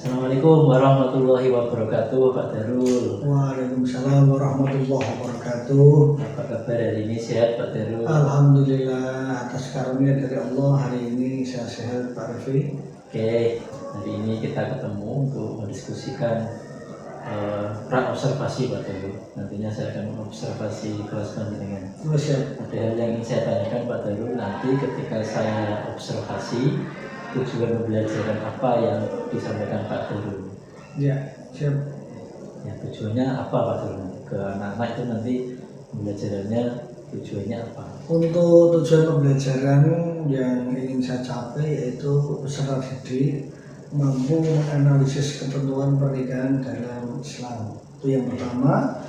Assalamualaikum warahmatullahi wabarakatuh, Pak Darul. Waalaikumsalam warahmatullahi wabarakatuh. Apa kabar hari ini, sehat Pak Darul? Alhamdulillah, atas karunia dari Allah hari ini saya sehat Pak Raffi. Oke, hari ini kita ketemu untuk mendiskusikan pra-observasi Pak Darul. Nantinya saya akan mengobservasi kelas panjenengan. Siap. Ada hal yang ingin saya tanyakan Pak Darul, nanti ketika saya observasi tujuan pembelajaran apa yang disampaikan Pak Darul. Ya, siap. Ya, tujuannya apa Pak Darul? Ke anak-anak itu nanti pembelajarannya tujuannya apa? Untuk tujuan pembelajaran yang ingin saya capai yaitu peserta didik mampu menganalisis ketentuan pernikahan dalam Islam. Itu yang pertama.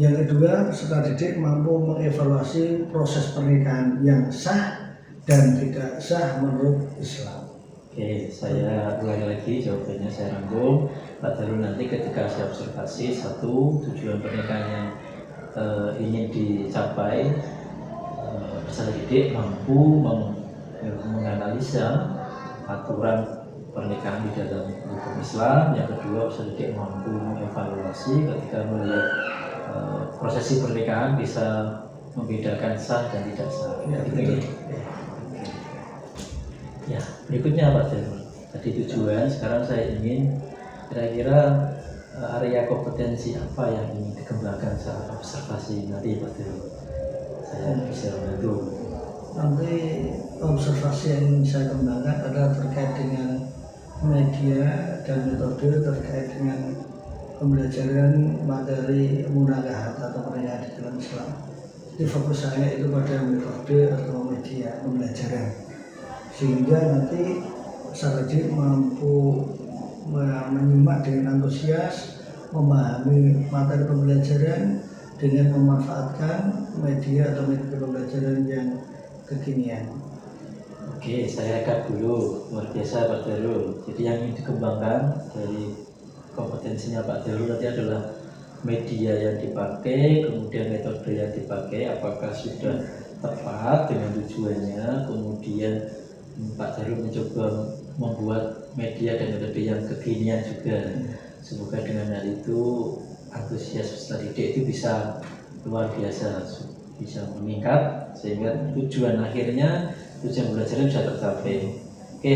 Yang kedua, peserta didik mampu mengevaluasi proses pernikahan yang sah dan tidak sah menurut Islam. Oke, saya ulangi lagi jawabannya, saya rangkum. Pak Darul, nanti ketika saya observasi satu tujuan pernikahan yang ingin dicapai, peserta didik mampu menganalisa aturan pernikahan di dalam hukum Islam. Yang kedua, peserta didik mampu mengevaluasi ketika melihat prosesi pernikahan bisa membedakan sah dan tidak sah. Ya, berikutnya Pak Darul. Tadi tujuan, sekarang saya ingin kira-kira area kompetensi apa yang ingin dikembangkan saat observasi nanti Pak Darul. Saya bisa membantu. Nanti observasi yang ingin saya kembangkan adalah terkait dengan media dan metode terkait dengan pembelajaran materi munakahat atau pernikahan di dalam Islam. Jadi fokus saya itu pada metode atau media pembelajaran, sehingga nanti peserta didik mampu menyimak dengan antusias, memahami materi pembelajaran dengan memanfaatkan media atau metode pembelajaran yang kekinian. Oke, saya rekap dulu. Luar biasa Pak Darul. Jadi yang ingin dikembangkan dari kompetensinya Pak Darul nanti adalah media yang dipakai, kemudian metode yang dipakai, apakah sudah tepat dengan tujuannya, kemudian Pak Darul mencoba membuat media dan metode yang kekinian juga. Semoga dengan hal itu antusias peserta didik itu bisa luar biasa, bisa meningkat sehingga tujuan akhirnya, tujuan belajarnya bisa tercapai. Oke,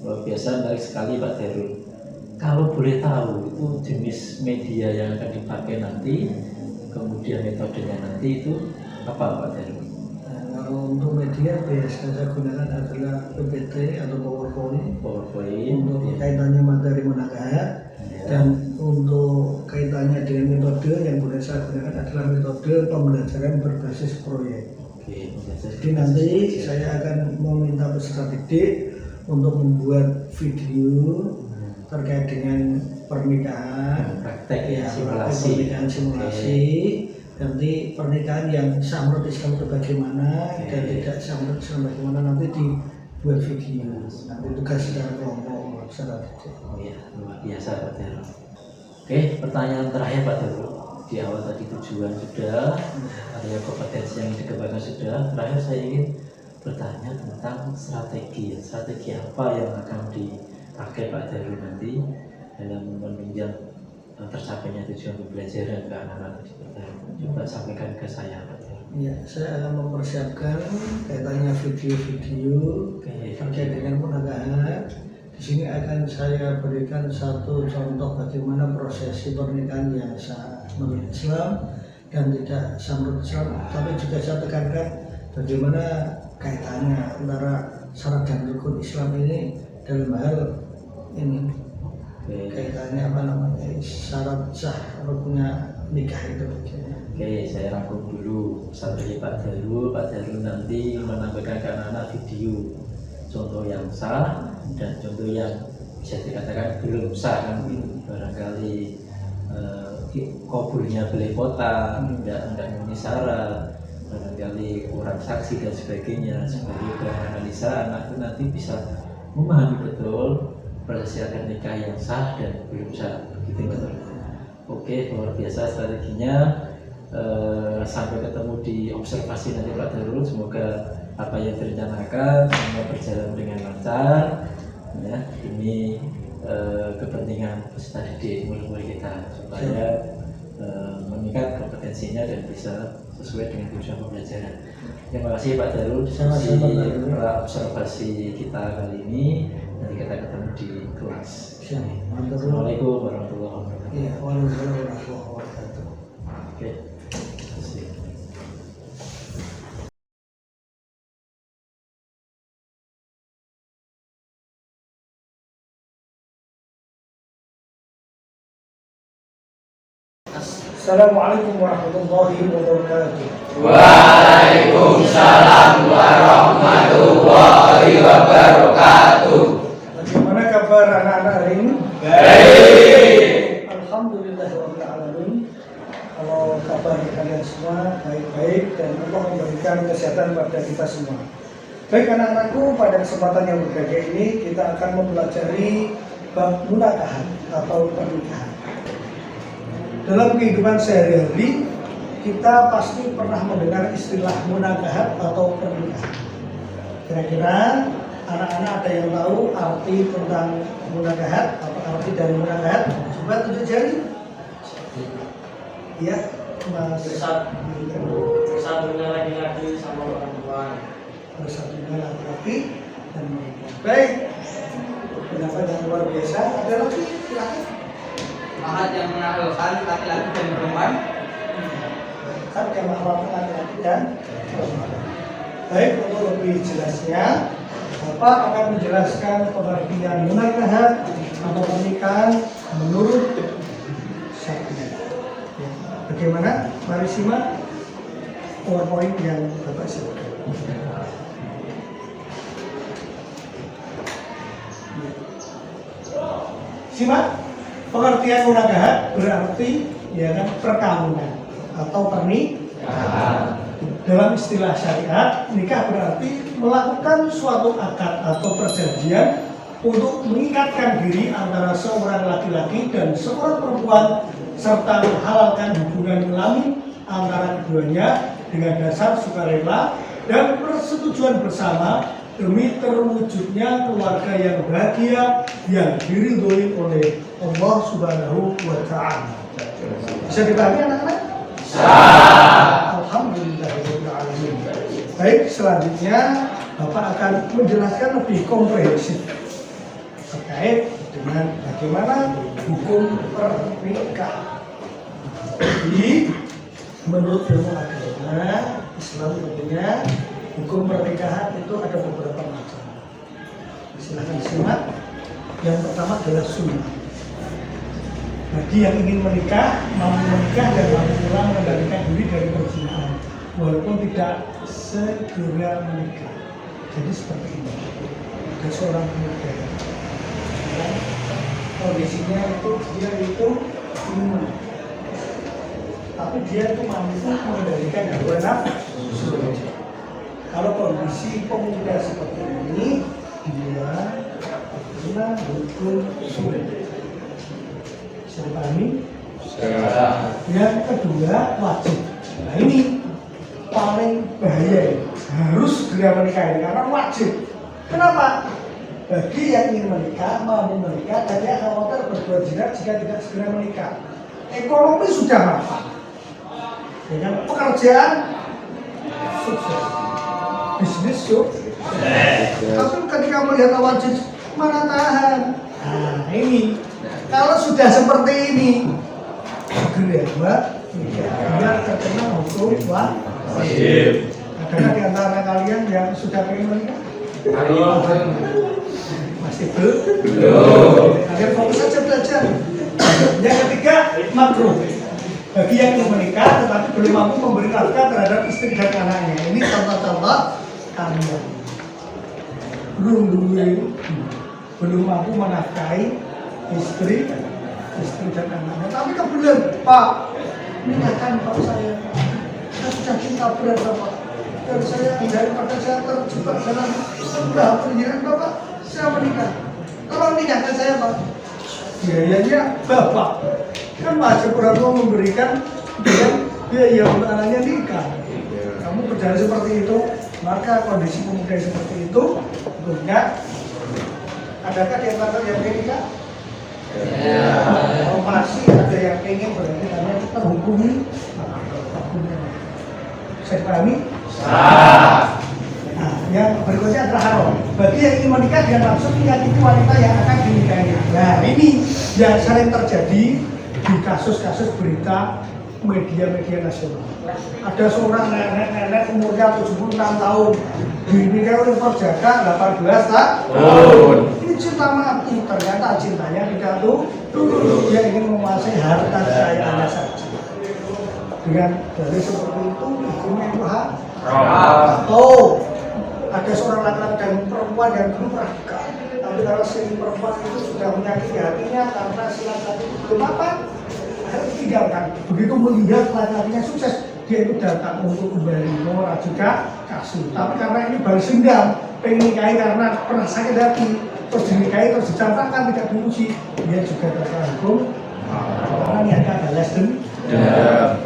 luar biasa, menarik sekali Pak Darul. Kalau boleh tahu itu jenis media yang akan dipakai nanti, kemudian metodenya nanti itu apa Pak Darul? Kalau untuk media biasa saya gunakan adalah PPT atau PowerPoint untuk kaitannya materi munakahat, dan untuk kaitannya dengan metode yang boleh saya gunakan adalah metode pembelajaran berbasis proyek. Jadi nanti saya akan meminta peserta didik untuk membuat video terkait dengan pernikahan, praktek simulasi. Pernikahan simulasi. Nanti pernikahan yang sah menurut Islam itu bagaimana dan tidak sah menurut Islam bagaimana, nanti dibuat video. Nanti tugas secara kelompok peserta didik. Oh ya, luar biasa Pak Darul. Oke, pertanyaan terakhir Pak Darul. Di awal tadi tujuan sudah, area kompetensi yang dikembangkan sudah. Terakhir saya ingin bertanya tentang strategi. Strategi apa yang akan dipakai Pak Darul nanti dalam menunjang tercapainya tujuan pembelajaran ke anak-anak di Pak Darul. Coba sampaikan ke saya Pak Darul. Ya, saya akan mempersiapkan kaitannya video-video terkait dengan munakahat. Di sini akan saya berikan satu contoh bagaimana prosesi pernikahan yang sah menurut Islam dan tidak sah menurut Islam, tapi juga saya tekankan bagaimana kaitannya antara syarat dan rukun Islam ini dalam hal ini. Kaitannya apa namanya, syarat sah rukunnya nikah itu. Oke, saya rangkum dulu strategi Pak Darul. Pak Darul nanti menampilkan ke anak-anak video contoh yang sah dan contoh yang bisa dikatakan belum sah kan, barangkali kabulnya belepotan, tidak memenuhi syarat, barangkali kurang saksi dan sebagainya. Sebagai bahan analisa, anak itu nanti bisa memahami betul prosesi akad nikah yang sah dan belum sah, begitu betul. Oke, luar biasa strateginya. Sampai ketemu di observasi nanti Pak Darul. Semoga apa yang direncanakan semua berjalan dengan lancar. Ya, ini kepentingan peserta didik murid-murid kita supaya meningkat kompetensinya dan bisa sesuai dengan tujuan pembelajaran. Terima kasih Pak Darul Sama-sama, Pak Darul. observasi kita kali ini. Nanti kita ketemu di kelas. Siap. Mantap. Assalamualaikum warahmatullahi wabarakatuh. Iya, waalaikumsalam warahmatullahi wabarakatuh. Oke. Terima kasih. Assalamualaikum warahmatullahi wabarakatuh. Waalaikumsalam warahmatullahi wabarakatuh. Bagaimana kabar anak-anak hari ini? Baik. Alhamdulillahirrahmanirrahim. Kalau kabar kalian semua baik-baik dan Allah memberikan kesehatan pada kita semua. Baik anak-anakku, pada kesempatan yang berbahagia ini kita akan mempelajari bab munakahat atau pernikahan. Dalam kehidupan sehari-hari kita pasti pernah mendengar istilah munakahat atau pernikahan. Kira-kira anak-anak ada yang tahu arti tentang munakahat atau arti dari munakahat? Coba tunjuk jari. Ya, Mas. Bersatunya laki-laki sama perempuan. Bersatunya laki-laki dan perempuan. Baik. Pendapat yang luar biasa. Ada lagi? Silakan. Ahad yang menaklukkan laki-laki dan perempuan. Kan yang menghalalkan laki-laki dan perempuan. Baik, untuk lebih jelasnya, Bapak akan menjelaskan pengertian munakahat atau pernikahan menurut syariat. Bagaimana? Mari simak PowerPoint yang Bapak siapkan. Simak, pengertian munakahat berarti ya kan perkawinan atau pernikahan. Dalam istilah syariat, nikah berarti melakukan suatu akad atau perjanjian untuk mengikatkan diri antara seorang laki-laki dan seorang perempuan serta menghalalkan hubungan kelamin antara keduanya dengan dasar sukarela dan persetujuan bersama demi terwujudnya keluarga yang bahagia yang diridhoi oleh Allah Subhanahu wa Ta'ala. Bisa dipahami anak-anak? Alhamdulillahirrahmanirrahim. Baik, selanjutnya Bapak akan menjelaskan lebih komprehensif terkait dengan bagaimana hukum pernikahan. Jadi, menurut ilmu agama Islam tentunya hukum pernikahan itu ada beberapa macam. Silahkan simak. Yang pertama adalah sunnah. Bagi yang ingin menikah, mampu menikah dan mampu pula mengendalikan diri dari perzinahan, walaupun tidak segera menikah. Jadi seperti ini. Ada seorang pemuda, dan kondisinya itu dia itu ingin, tapi dia itu mampu mengendalikan hawa nafsu. Kalau kondisi pemuda seperti ini, dia pernah hukum sulit. Bisa dipahami? Yang kedua, wajib. Nah ini paling bahaya, harus segera menikah ini karena wajib. Kenapa? Bagi yang ingin menikah, mau menikah, dan dia khawatir berbuat zina jika tidak segera menikah. Ekonomi sudah mapan, dengan pekerjaan sukses, bisnis sukses. Tapi ketika melihat wajib, mana tahan? Nah ini, kalau sudah seperti ini, segera Mbak, biar terkena hukum wajib. Adakah di antara kalian yang sudah ingin menikah? Masih belum. Kalian fokus saja belajar. Yang ketiga, makruh. Bagi yang ingin menikah tetapi belum mampu memberi nafkah terhadap istri dan anaknya. Ini contoh-contoh kalian. Belum mampu menafkahi istri dan anaknya. Tapi kemudian, Pak, nikahkan Pak saya. Saya sudah cinta berat Bapak. Dan saya daripada saya terjebak dalam penjara Bapak, saya menikah. Tolong nikahkan saya Pak. Biayanya Bapak. Kan wajib orang tua memberikan biaya untuk anaknya nikah. Kamu berjalan seperti itu, maka kondisi pemuda seperti itu tentunya. Adakah di antara yang nikah? Kalau masih ada yang pengen berarti karena kita hukumi. Saya pahami? Nah, yang berikutnya adalah haram. Bagi yang ingin menikah dengan maksud menyakiti wanita yang akan dinikahi. Nah, ini yang sering terjadi di kasus-kasus berita media-media nasional. Ada seorang nenek umurnya 76 tahun dinikahi oleh perjaka 18 tahun. Ini cinta mati, ternyata cintanya tidak tulus. Dia ingin menguasai harta kekayaannya saja. Dengan dari seperti itu hukumnya itu ada seorang laki-laki dan perempuan yang belum pernah nikah, tapi kalau si perempuan itu sudah menyakiti hatinya karena si laki-laki itu belum apa, harus tinggalkan. Begitu melihat laki-lakinya sukses, dia itu datang untuk kembali merajukan kasih. Tapi karena ini balas dendam, pengen nikahi karena pernah sakit hati, terus dinikahi terus dicampakkan tidak diuji, dia juga terhukum karena niatnya balas dendam.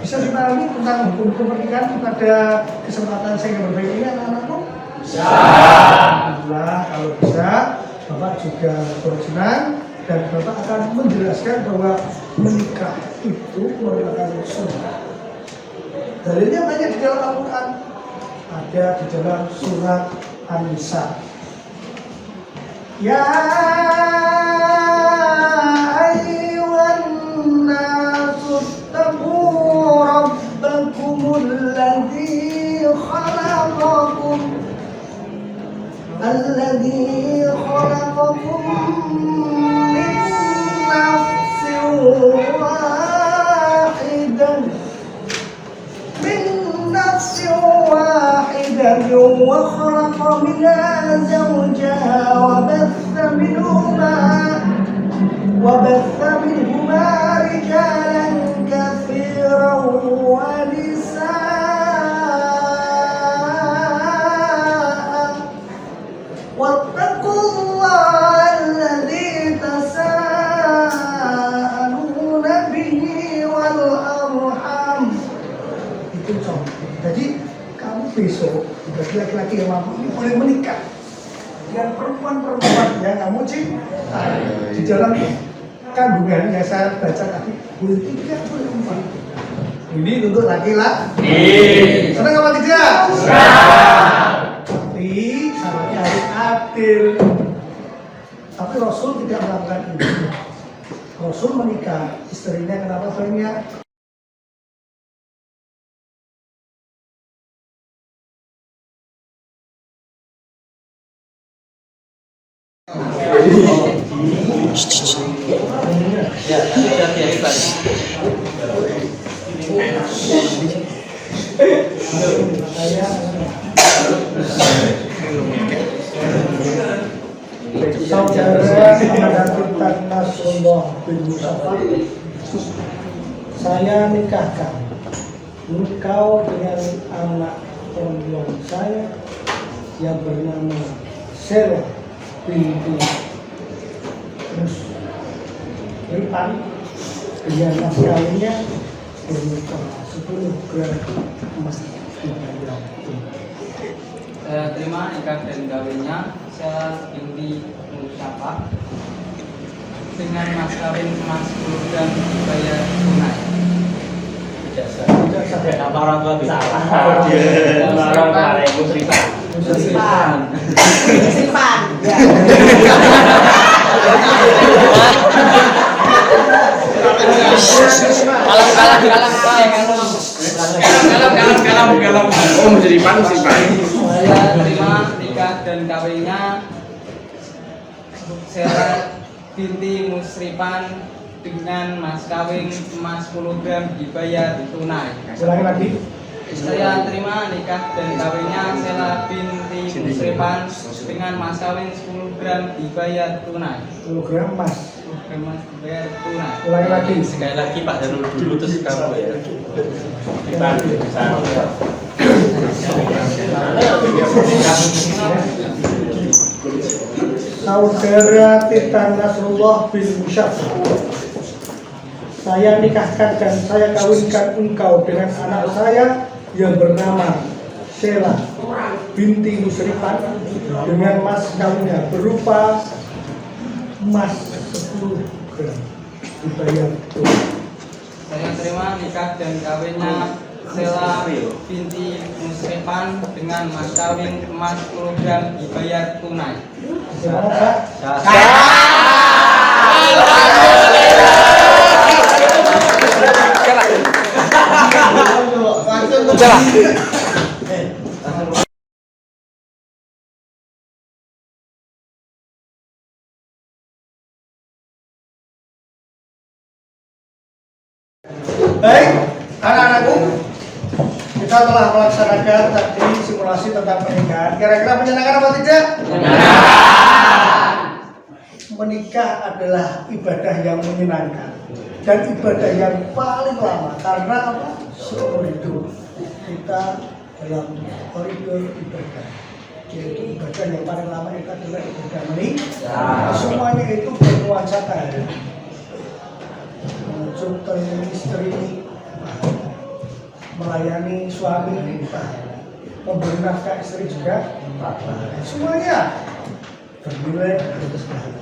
Bisa dipahami tentang hukum pernikahan pada kesempatan saya yang berbeda ini anak-anakku? Bisa. Alhamdulillah kalau bisa, Bapak juga bersenang dan Bapak akan menjelaskan bahwa menikah itu merupakan sunnah. Dalilnya banyak di dalam Al-Quran, ada di dalam surat An-Nisa. Ya ayyuhan nasu taqu rabbakumul ladzi khalaqakum الذي خلقكم من نفس واحدة وخلق منها زوجها وبث منهما رجالا كثيرا ونساء واتقوا الله الذي تساءلون به والأرحام. Itu contoh. Jadi kamu besok bagi laki-laki yang mampu ini boleh menikah dengan perempuan-perempuan yang kamu cintai. Di dalam kandungan yang saya baca tadi boleh 3 boleh 4. Ini untuk laki-laki. Senang apa tidak? Tapi syaratnya harus adil. Tapi Rasul tidak melakukan itu. Rasul menikah, istrinya kenapa banyak? Saudara Ahmad Nasrullah bin Mustafa, saya nikahkan engkau dengan anak perempuan saya yang bernama Sarah binti Musripan dengan mas kawinnya berupa 10 gram emas dibayar. Saya terima nikah dan kawinnya Sarah binti Musyafa dengan mas kawin emas 10 gram dibayar tunai. Tidak sah. Apa orang tua bisa? Orang tua Musripan. Kalam. Oh, Musripan. Saya terima nikah dan kawinnya Sarah binti Musripan dengan mas kawin emas 10 gram dibayar tunai. Ulangi lagi. Saya terima nikah dan kawinnya Sarah binti Musripan dengan mas kawin 10 gram dibayar tunai. 10 gram emas. 10 gram emas dibayar tunai. Ulangi lagi. Sekali lagi Pak Darul dulu terus kamu ya. Saudara Titan Nasrullah bin Musyaf, saya nikahkan dan saya kawinkan engkau dengan anak saya yang bernama Sheila binti Musripan dengan mas kawinnya berupa emas 10 dan dibayar tunai. Saya terima nikah dan kawinnya Sela binti Musrepan dengan mas kawin emas 10 gram dibayar tunai. Gimana Pak? Baik, anak-anakku, kita telah melaksanakan tadi simulasi tentang pernikahan. Kira-kira menyenangkan apa tidak? Menikah adalah ibadah yang menyenangkan dan ibadah yang paling lama karena apa? Seumur hidup kita dalam koridor ibadah, yaitu ibadah yang paling lama itu adalah ibadah menikah. Semuanya itu bernuansa karir, menunjukkan istri, melayani suami, memberi nafkah istri juga, semuanya bernilai terus bahagia.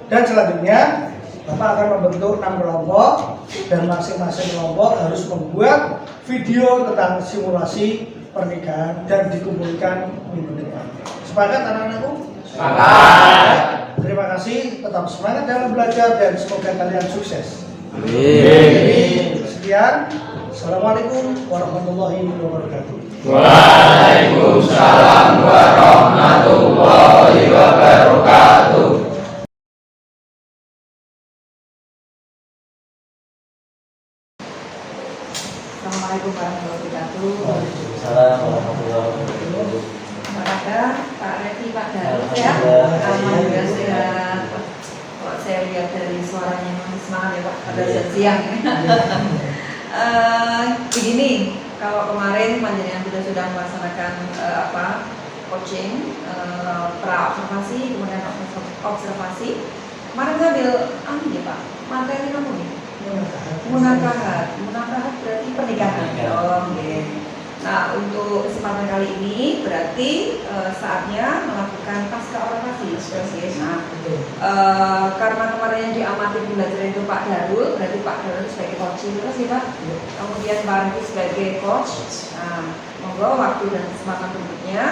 Dan selanjutnya Bapak akan membentuk 6 kelompok dan masing-masing kelompok harus membuat video tentang simulasi pernikahan dan dikumpulkan minggu depan. Sepakat anak-anakku? Sepakat. Terima kasih, tetap semangat dalam belajar dan semoga kalian sukses. Amin. Sekian. Assalamualaikum warahmatullahi wabarakatuh. Waalaikumsalam warahmatullahi wabarakatuh. Assalamualaikum warahmatullahi wabarakatuh. Waalaikumsalam warahmatullahi wabarakatuh. Apakah Pak Reti, Pak Darus ya? Alhamdulillah sehat. Kalau saya lihat dari suaranya masih semangat ya Pak, pada siang ini. Begini, kalau kemarin panjenengan sudah melaksanakan coaching, pra observasi, kemudian observasi. Kemarin ngambil ya Pak, materi kamu nih. Munakahat berarti pernikahan. Oh, okay. Nah, untuk kesempatan kali ini berarti saatnya melakukan pasca orasi. Nah, karena kemarin yang diamati pembelajaran itu Pak Darul, berarti Pak Darul sebagai coaching terus ya Pak. Kemudian Pak Rifki sebagai coach. Nah, monggo waktu dan kesempatan berikutnya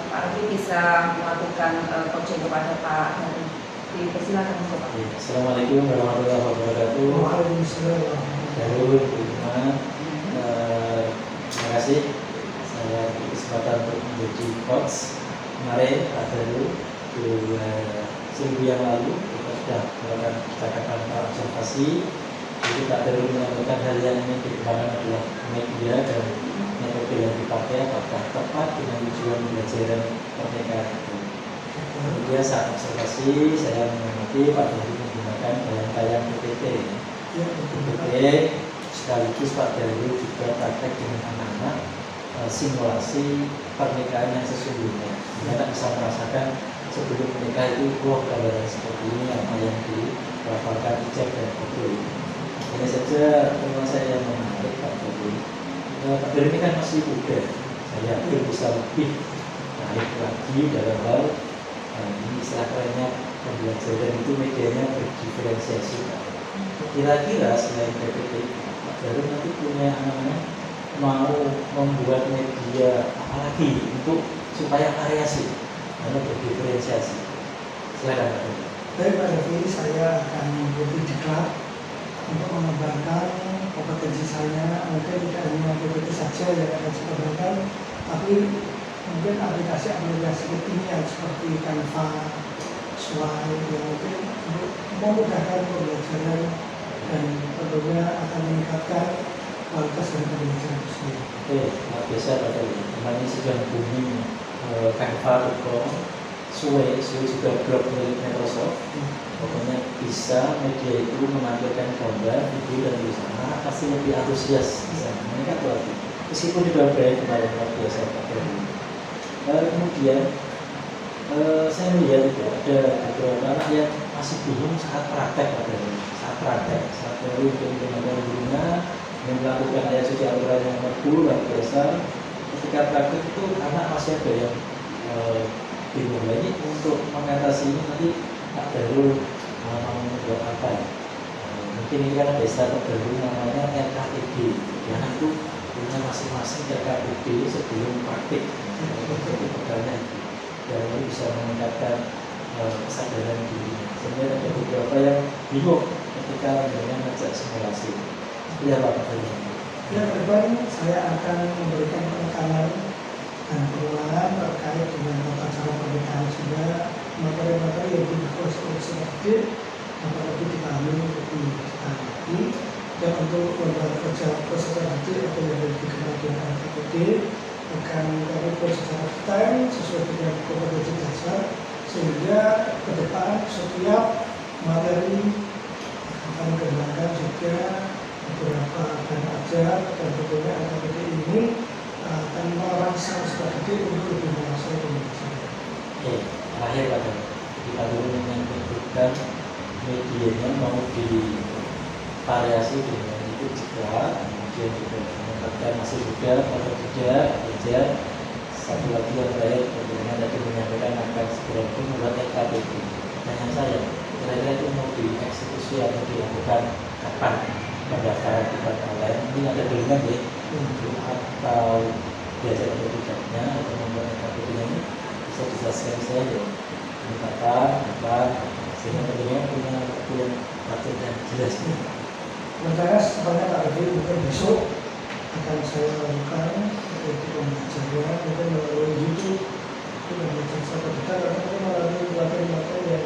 Pak Rifki bisa melakukan coaching kepada Pak Darul. Dipersilakan Bapak. Assalamualaikum warahmatullahi wabarakatuh. Waalaikumsalam. Darul, terima kasih saya berkesempatan untuk menjadi coach. Kemarin ada seminggu yang lalu kita sudah melakukan cakapan observasi. Jadi Pak Darul menyampaikan hal yang ingin dikembangkan adalah media dan metode yang dipakai apakah tepat dengan tujuan pembelajaran pernikahan. Kemudian saat observasi saya mengamati Pak Darul menggunakan tayang PPT. PPT sekaligus Pak Darul juga praktek dengan anak-anak simulasi pernikahan yang sesungguhnya. Kita bisa merasakan sebelum menikah itu gambaran seperti ini apa yang dilaporkan ijab dan kabul. Ini saja teman saya yang menarik Pak Darul. Pak Darul ini kan masih muda, saya yakin bisa lebih naik lagi dalam hal ini istilah kerennya pembelajaran itu medianya berdiferensiasi. Kira-kira selain PPT, Pak Darul nanti punya mau membuat media apalagi untuk supaya variasi dan berdiferensiasi. Silakan Pak Darul. Baik Pak Rifki, saya akan lebih diklat untuk mengembangkan kompetensi saya. Mungkin tidak hanya PPT saja yang akan saya kembangkan, tapi mungkin aplikasi-aplikasi kekinian seperti Canva, Slide yang mungkin untuk memudahkan pembelajaran dan tentunya akan meningkatkan kualitas dari pembelajaran itu sendiri. Oke, luar biasa Pak Darul. Namanya sedang booming Canva.com, Sway juga blog milik Microsoft. Pokoknya bisa media itu menampilkan gambar, video dan tulisan, pasti lebih antusias di sana. Mereka tuh lagi. Meskipun di Surabaya kemarin luar biasa Pak Darul. Kemudian saya melihat itu ada beberapa anak yang masih bingung saat praktek Pak Darul. Saat baru untuk implementasi gurunya melakukan ayat suci Al-Quran yang merdu luar biasa. Ketika praktek itu anak masih ada yang bingung lagi untuk mengatasi ini nanti Pak Darul mau membuat apa mungkin ini kan desa terbaru namanya RKPD. Ya, anak itu punya masing-masing RKPD sebelum praktik. Jadi pegawainya itu. Dan ini bisa meningkatkan kesadaran diri. Sebenarnya ada beberapa yang bingung ketika dengan ngajak simulasi. Seperti apa Pak Dharma? Ya, ke depan saya akan memberikan penekanan dan pengulangan terkait dengan tata cara pernikahan sehingga materi-materi yang dibahas oleh sedikit dapat lebih dipahami lebih lagi. Dan untuk lembaga kerja secara detail atau yang lebih dikenal dengan RKPD akan kami buat secara detail sesuai dengan kompetensi dasar sehingga ke depan setiap materi akan mengembangkan juga beberapa dan ajar dan tentunya RKPD ini akan merangsang strategi untuk lebih menguasai pembahasan. Oke, terakhir Pak Dharma, kita dulu menyebutkan medianya mau divariasi dengan itu juga, kemudian juga menempatkan masih muda atau tidak, aja. Satu lagi yang terakhir, bagaimana tadi menyampaikan akan segera membuat RKPD. Pertanyaan saya, kira-kira itu mau dieksekusi atau dilakukan kapan? Pendaftaran tempat online ini ada dorongan ya, atau diajak atau tidaknya atau membuat RKPD ini bisa dijelaskan saya ya, ini kapan, sehingga tentunya punya waktu yang patut dan jelas. Sementara sebenarnya Pak Edi mungkin besok akan saya lakukan yaitu pembelajaran mungkin melalui YouTube itu memberikan satu kita karena itu melalui materi-materi yang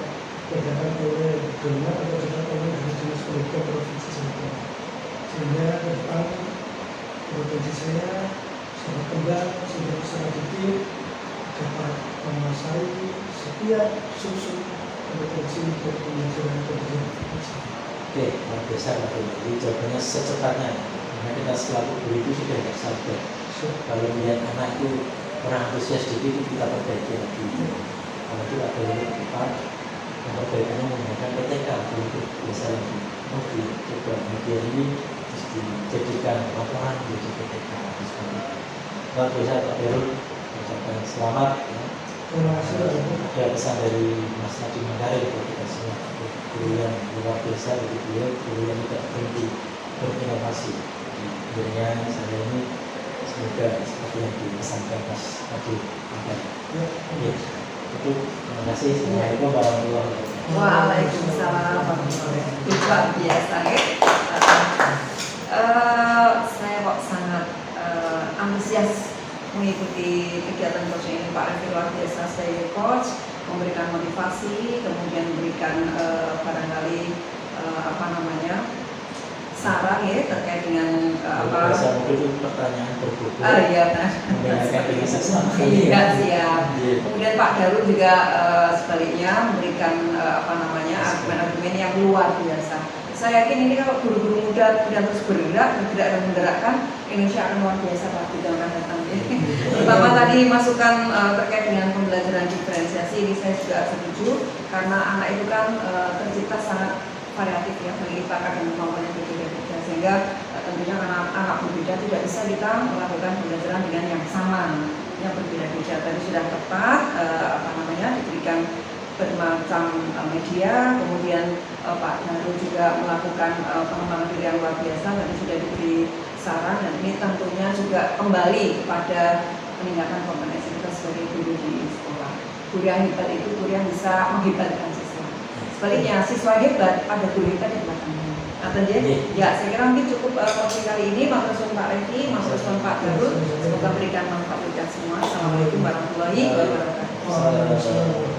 diadakan oleh Gubernur atau diadakan oleh Dinas Pendidikan Provinsi Jawa. Sehingga ke depan kompetensi saya sangat kembang sehingga secara detail dapat menguasai setiap sub-sub kompetensi dari pembelajaran pendidikan. Oke, luar biasa Pak Dharma. Jadi jawabannya secepatnya, karena kita selaku guru itu sudah tidak sabar. Kalau melihat anak itu kurang antusias dikit itu kita perbaiki lagi. Kalau itu ada yang cepat, perbaikannya menggunakan PTK untuk biasa lagi. Oh, coba media ini terus dijadikan laporan menjadi PTK. Luar biasa Pak Darul, ucapkan selamat. Ya. Terima kasih. Ada pesan dari Mas Nadiem Makarim buat kita semua. Guru yang luar biasa bagi beliau, guru yang tidak berhenti berinovasi. Akhirnya saya ini semoga seperti yang dipesankan Mas Nadiem Makarim. Ya, itu terima kasih. Assalamualaikum warahmatullahi wabarakatuh. Waalaikumsalam warahmatullahi wabarakatuh. Luar biasa ya. Saya kok sangat antusias mengikuti kegiatan coaching ini. Pak Refri luar biasa sebagai coach, memberikan motivasi, kemudian memberikan barangkali saran ya terkait dengan apa? Bisa mungkin itu pertanyaan berbobot. Iya, Menanyakan dengan sesama. Iya, siap. Iya. Kemudian Pak Darul juga sebaliknya memberikan argumen-argumen yang luar biasa. Saya yakin ini kalau guru-guru muda dan terus bergerak dan menggerakkan, Indonesia akan luar biasa Pak di tahun datang. Terutama tadi masukan terkait dengan pembelajaran diferensiasi ini saya juga setuju karena anak itu kan tercipta sangat variatif ya, melimpahkan dan kemampuan yang berbeda-beda sehingga tentunya karena anak berbeda tidak bisa kita melakukan pembelajaran dengan yang sama, yang berbeda-beda. Tadi sudah tepat diberikan bermacam media, kemudian Pak Darul juga melakukan pengembangan diri yang luar biasa, tadi sudah diberi saran dan ini tentunya juga kembali kepada peningkatan kompetensi kita sebagai guru di sekolah. Guru yang hebat itu guru yang bisa menghebatkan siswa. Sebaliknya siswa hebat ada guru hebat di belakangnya. Nah, ya saya kira mungkin cukup konferensi kali ini. Matur suwun Pak Refri, matur suwun Pak Darul. Semoga berikan manfaat bagi kita semua. Assalamualaikum warahmatullahi wabarakatuh.